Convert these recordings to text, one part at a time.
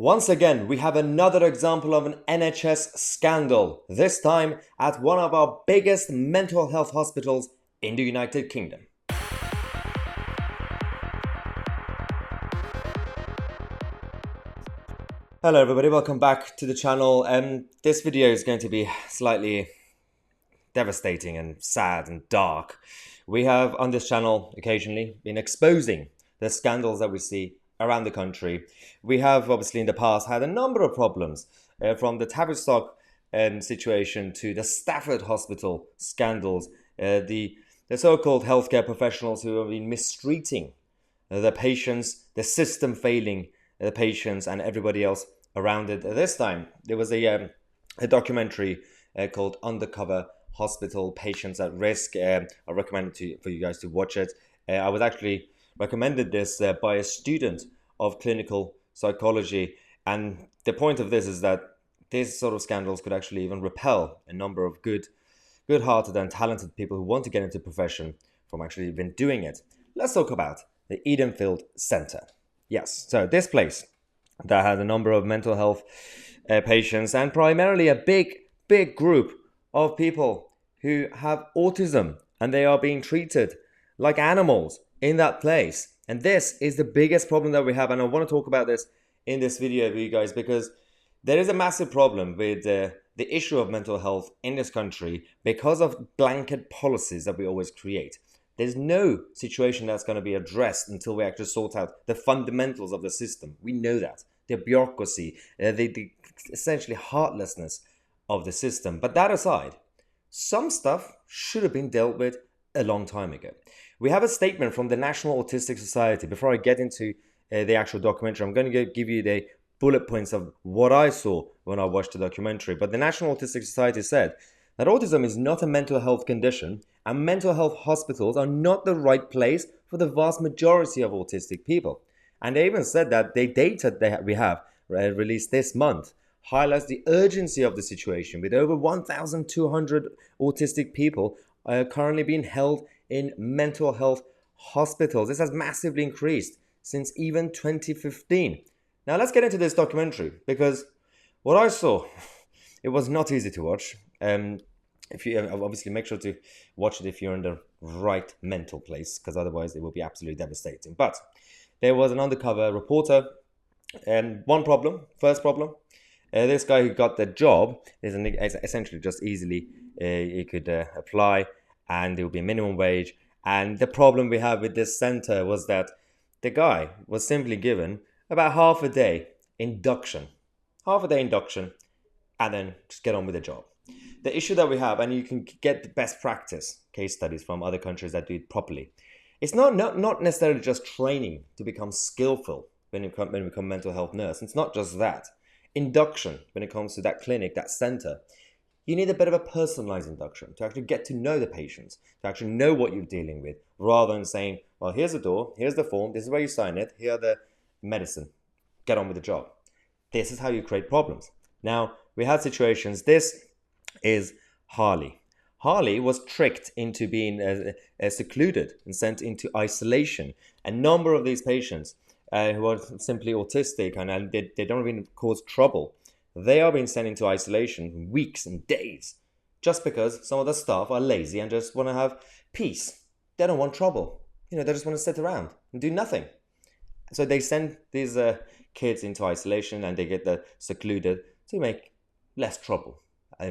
Once again, we have another example of an NHS scandal, this time at one of our biggest mental health hospitals in the United Kingdom. Hello everybody, welcome back to the channel. This video is going to be slightly devastating and sad and dark. We have on this channel occasionally been exposing the scandals that we see around the country. We have obviously in the past had a number of problems from the Tavistock situation to the Stafford Hospital scandals, the so-called healthcare professionals who have been mistreating the patients, the system failing the patients and everybody else around it. This time there was a documentary called Undercover Hospital Patients at Risk. I recommend it for you guys to watch it. I was actually recommended this by a student of clinical psychology, and the point of this is that these sort of scandals could actually even repel a number of good-hearted and talented people who want to get into the profession from actually even doing it. Let's talk about the Edenfield Centre. Yes, so this place that has a number of mental health patients and primarily a big group of people who have autism, and they are being treated like animals in that place. And this is the biggest problem that we have, and I want to talk about this in this video for you guys because there is a massive problem with the issue of mental health in this country because of blanket policies that we always create. There's no situation that's going to be addressed until we actually sort out the fundamentals of the system. We know that. The bureaucracy, the essentially heartlessness of the system. But that aside, some stuff should have been dealt with a long time ago. We have a statement from the National Autistic Society. Before I get into the actual documentary, I'm going to give you the bullet points of what I saw when I watched the documentary. But the National Autistic Society said that autism is not a mental health condition and mental health hospitals are not the right place for the vast majority of autistic people. And they even said that the data that we have released this month highlights the urgency of the situation, with over 1,200 autistic people currently being held in mental health hospitals. This has massively increased since even 2015. Now let's get into this documentary, because what I saw, it was not easy to watch. If you obviously make sure to watch it if you're in the right mental place, because otherwise it will be absolutely devastating. But there was an undercover reporter, and first problem, this guy who got the job is essentially just easily he could apply, and there would be a minimum wage. And the problem we have with this center was that the guy was simply given about half a day induction, and then just get on with the job. The issue that we have, and you can get the best practice case studies from other countries that do it properly, it's not necessarily just training to become skillful when you become mental health nurse. It's not just that. Induction, when it comes to that clinic, that center, you need a bit of a personalized induction to actually get to know the patients, to actually know what you're dealing with, rather than saying, well, here's the door, here's the form, this is where you sign it, here are the medicine, get on with the job. This is how you create problems. Now, we had situations. This is Harley. Harley was tricked into being secluded and sent into isolation. A number of these patients who are simply autistic and they don't even cause trouble, they are being sent into isolation weeks and days just because some of the staff are lazy and just want to have peace. They don't want trouble. They just want to sit around and do nothing. So they send these kids into isolation and they get secluded to make less trouble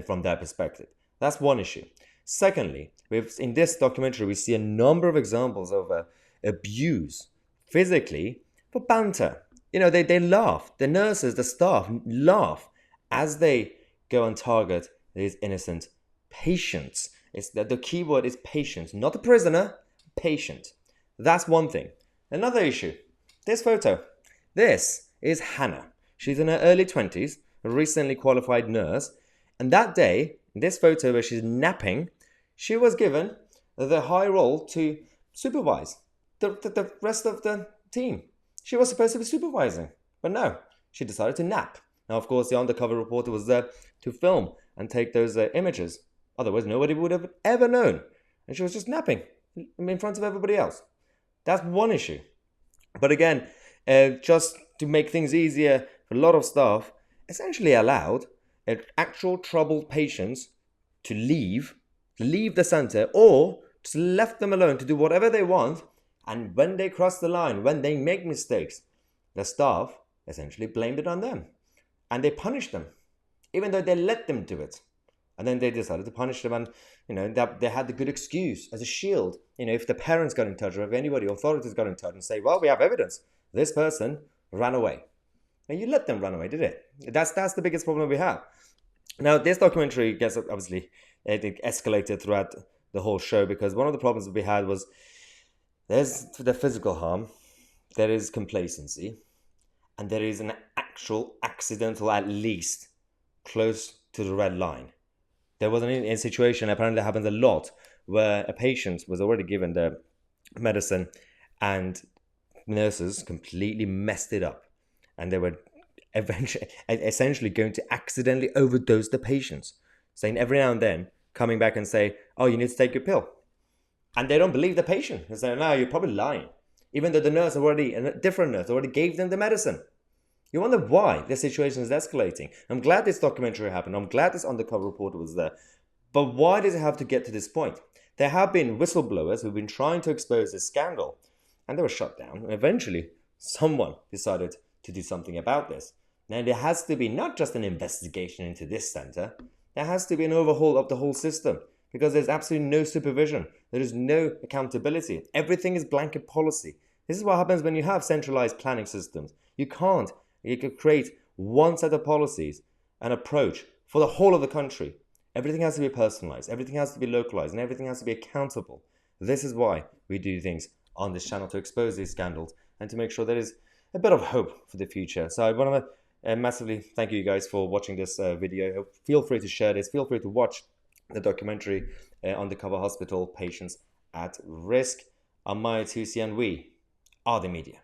from their perspective. That's one issue. Secondly, in this documentary, we see a number of examples of abuse physically for banter. They laugh. The nurses, the staff laugh as they go and target these innocent patients. The key word is patient, not a prisoner, patient. That's one thing. Another issue, this photo. This is Hannah. She's in her early 20s, a recently qualified nurse. And that day, in this photo where she's napping, she was given the high role to supervise the rest of the team. She was supposed to be supervising, but no, she decided to nap. Now, of course, the undercover reporter was there to film and take those images. Otherwise, nobody would have ever known. And she was just napping in front of everybody else. That's one issue. But again, just to make things easier a lot of staff essentially allowed actual troubled patients to leave the center, or just left them alone to do whatever they want. And when they cross the line, when they make mistakes, the staff essentially blamed it on them. And they punished them, even though they let them do it. And then they decided to punish them, and they had the good excuse as a shield. If the parents got in touch, or if anybody, authorities got in touch and say, well, we have evidence, this person ran away. And you let them run away, did it? That's the biggest problem we have. Now, this documentary gets, obviously, it escalated throughout the whole show, because one of the problems that we had was there's the physical harm, there is complacency, and there is an actual accidental, at least, close to the red line. There was a situation, apparently happens a lot, where a patient was already given the medicine and nurses completely messed it up. And they were essentially going to accidentally overdose the patients, saying every now and then, coming back and say, oh, you need to take your pill. And they don't believe the patient. They say, no, you're probably lying. Even though the nurse already, a different nurse already gave them the medicine. You wonder why the situation is escalating. I'm glad this documentary happened. I'm glad this undercover reporter was there. But why does it have to get to this point? There have been whistleblowers who've been trying to expose this scandal, and they were shut down. And eventually, someone decided to do something about this. Now, there has to be not just an investigation into this center, there has to be an overhaul of the whole system, because there's absolutely no supervision. There is no accountability. Everything is blanket policy. This is what happens when you have centralized planning systems. You can create one set of policies and approach for the whole of the country. Everything has to be personalized, everything has to be localized, and everything has to be accountable. This is why we do things on this channel, to expose these scandals and to make sure there is a bit of hope for the future. So I want to massively thank you guys for watching this video. Feel free to share this. Feel free to watch the documentary Undercover Hospital Patients at Risk. I'm Tousi, and we are the media.